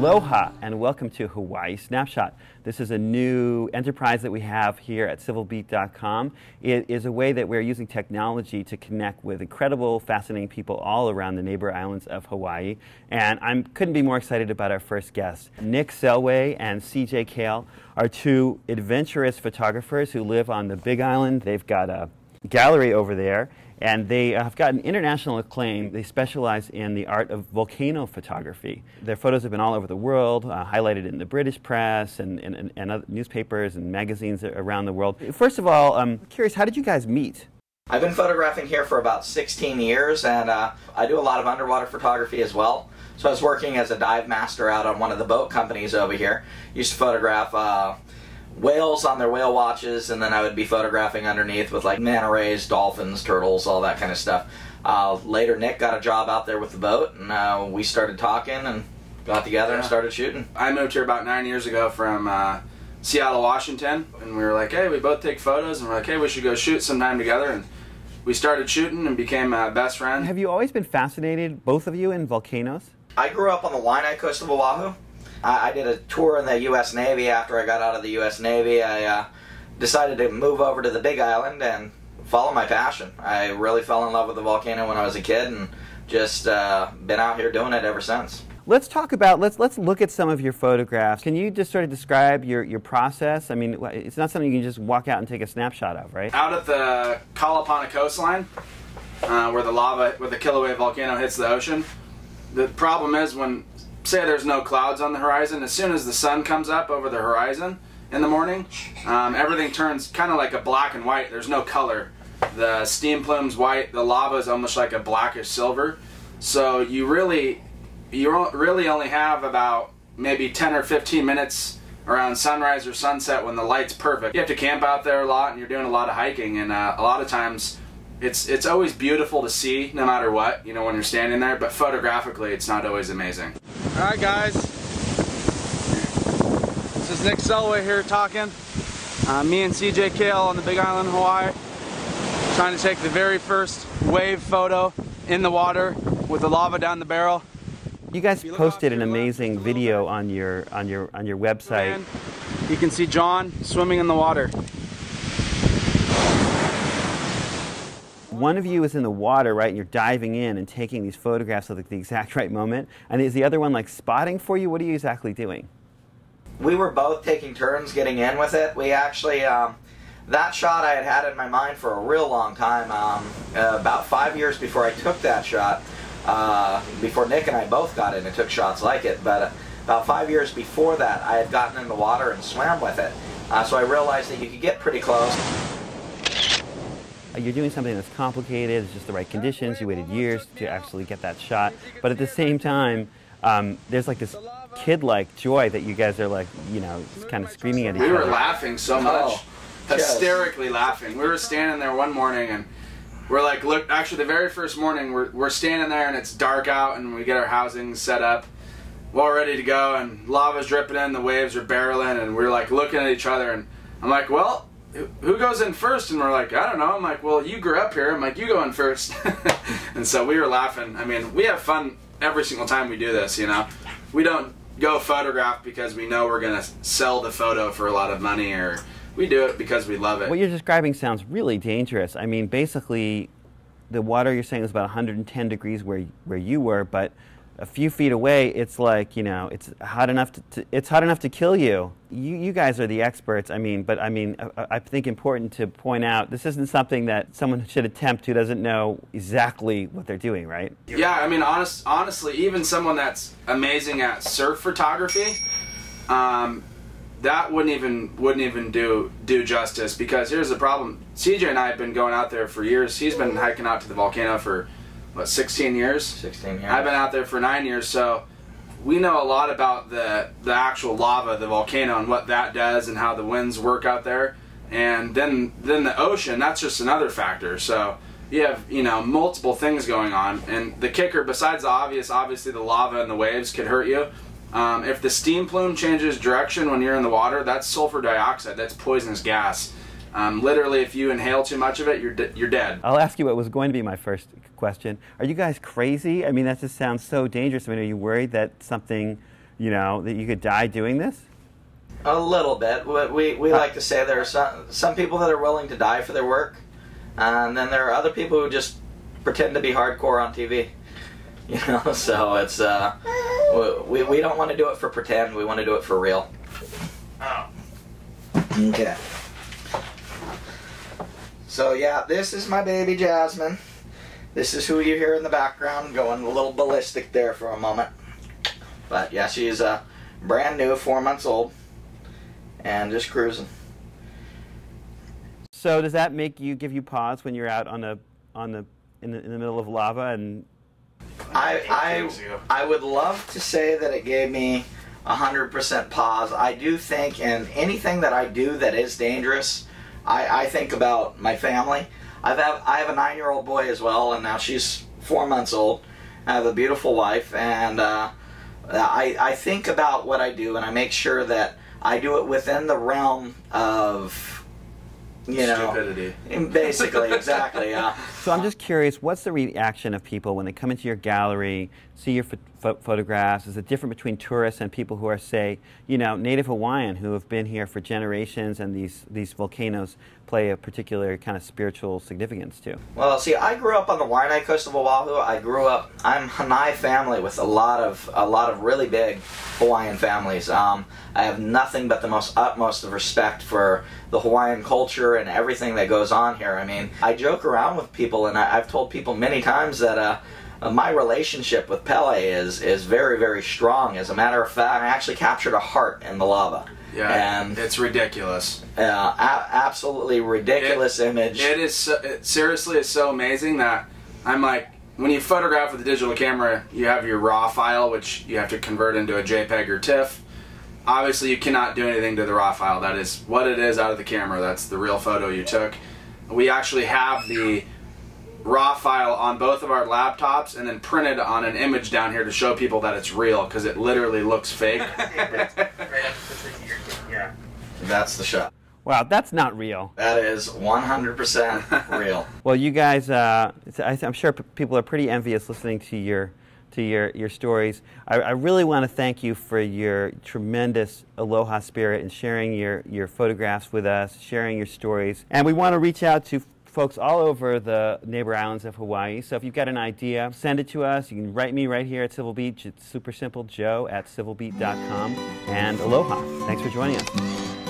Aloha and welcome to Hawaii Snapshot. This is a new enterprise that we have here at civilbeat.com. It is a way that we're using technology to connect with incredible, fascinating people all around the neighbor islands of Hawaii. And I couldn't be more excited about our first guests. Nick Selway and CJ Kale are two adventurous photographers who live on the Big Island. They've got a gallery over there, and they have gotten international acclaim. They specialize in the art of volcano photography. Their photos have been all over the world, highlighted in the British press and other newspapers and magazines around the world. First of all, I'm curious, how did you guys meet? I've been photographing here for about 16 years, and I do a lot of underwater photography as well. So I was working as a dive master out on one of the boat companies over here. Used to photograph whales on their whale watches, and then I would be photographing underneath with like manta rays, dolphins, turtles, all that kind of stuff. Later Nick got a job out there with the boat, and we started talking and got together and started shooting. I moved here about 9 years ago from Seattle, Washington, and we were like, hey, we both take photos, and we're like, hey, we should go shoot sometime together, and we started shooting and became best friends. Have you always been fascinated, both of you, in volcanoes? I grew up on the Waianae coast of Oahu. I did a tour in the U.S. Navy. After I got out of the U.S. Navy, I decided to move over to the Big Island and follow my passion. I really fell in love with the volcano when I was a kid, and just been out here doing it ever since. Let's talk about, let's look at some of your photographs. Can you just sort of describe your process? I mean, it's not something you can just walk out and take a snapshot of, right? Out at the Kalapana coastline, where the Kilauea volcano hits the ocean, the problem is when, say there's no clouds on the horizon, as soon as the sun comes up over the horizon in the morning, everything turns kind of like a black and white. There's no color. The steam plume's white, the lava is almost like a blackish silver. So you really only have about maybe 10 or 15 minutes around sunrise or sunset when the light's perfect. You have to camp out there a lot, and you're doing a lot of hiking, and a lot of times it's always beautiful to see no matter what, you know, when you're standing there, but photographically it's not always amazing. Alright guys, this is Nick Selway here talking. Me and CJ Kale on the Big Island, Hawaii, trying to take the very first wave photo in the water with the lava down the barrel. You guys posted an amazing video on your website. And you can see John swimming in the water. One of you is in the water, right, and you're diving in and taking these photographs at the exact right moment. And is the other one like spotting for you? What are you exactly doing? We were both taking turns getting in with it. We actually, that shot I had had in my mind for a real long time. About 5 years before I took that shot, before Nick and I both got in and took shots like it, but about 5 years before that I had gotten in the water and swam with it. So I realized that you could get pretty close. You're doing something that's complicated, it's just the right conditions, you waited years to actually get that shot, but at the same time, there's like this kid-like joy that you guys are like, you know, kind of screaming at each other. We were laughing so much, hysterically laughing. We were standing there one morning and we're like, look, actually the very first morning we're standing there and it's dark out and we get our housing set up, we're all ready to go, and lava's dripping in, the waves are barreling, and we're like looking at each other, and I'm like, well, who goes in first? And we're like, I don't know. I'm like, well, you grew up here. I'm like, you go in first. And so we were laughing. I mean, we have fun every single time we do this, you know. We don't go photograph because we know we're going to sell the photo for a lot of money, or we do it because we love it. What you're describing sounds really dangerous. I mean, basically, the water you're saying is about 110 degrees where you were, but a few feet away, it's like, you know, it's hot enough to kill you. You guys are the experts. I mean, but I mean, I think important to point out, this isn't something that someone should attempt who doesn't know exactly what they're doing, right? Yeah, I mean, honestly, even someone that's amazing at surf photography, that wouldn't even do justice, because here's the problem. CJ and I have been going out there for years. He's been hiking out to the volcano for what, 16 years? 16 years. I've been out there for 9 years, so we know a lot about the actual lava, the volcano, and what that does and how the winds work out there. And then the ocean, that's just another factor. So you have, you know, multiple things going on. And the kicker, besides the obvious, obviously the lava and the waves could hurt you. If the steam plume changes direction when you're in the water, that's sulfur dioxide. That's poisonous gas. Literally, if you inhale too much of it, you're dead. I'll ask you what was going to be my first question. Are you guys crazy? I mean, that just sounds so dangerous. I mean, are you worried that something you know, that you could die doing this? A little bit. We like to say there are some people that are willing to die for their work, and then there are other people who just pretend to be hardcore on TV. You know, so it's we don't want to do it for pretend. We want to do it for real. Oh. Okay. So yeah, this is my baby Jasmine. This is who you hear in the background going a little ballistic there for a moment. But yeah, she's brand new, 4 months old, and just cruising. So does that give you pause when you're out in the middle of lava? And I would love to say that it gave me 100% pause. I do think in anything that I do that is dangerous, I think about my family. I have a 9-year-old boy as well, and now she's 4 months old. I have a beautiful wife, and I think about what I do, and I make sure that I do it within the realm of, you know, stupidity. Basically, exactly. So I'm just curious, what's the reaction of people when they come into your gallery, see your photographs? Is it different between tourists and people who are, say, you know, native Hawaiian who have been here for generations, and these volcanoes play a particular kind of spiritual significance too? Well, see, I grew up on the Waianae coast of Oahu. I'm Hanai family with a lot of really big Hawaiian families. I have nothing but the utmost of respect for the Hawaiian culture and everything that goes on here. I mean, I joke around with people, and I've told people many times that my relationship with Pele is very, very strong. As a matter of fact, I actually captured a heart in the lava. Yeah, and it's ridiculous. Absolutely ridiculous image. It seriously is so amazing that I'm like, when you photograph with a digital camera, you have your RAW file, which you have to convert into a JPEG or TIFF. Obviously, you cannot do anything to the RAW file. That is what it is out of the camera. That's the real photo you took. We actually have the RAW file on both of our laptops and then printed on an image down here to show people that it's real, because it literally looks fake. Yeah. That's the shot. Wow, that's not real. That is 100% real. Well, you guys, I'm sure people are pretty envious listening to your stories. I really want to thank you for your tremendous aloha spirit and sharing your photographs with us, sharing your stories. And we want to reach out to folks all over the neighbor islands of Hawaii. So if you've got an idea, send it to us. You can write me right here at Civil Beat. It's super simple, joe@civilbeat.com. And aloha. Thanks for joining us.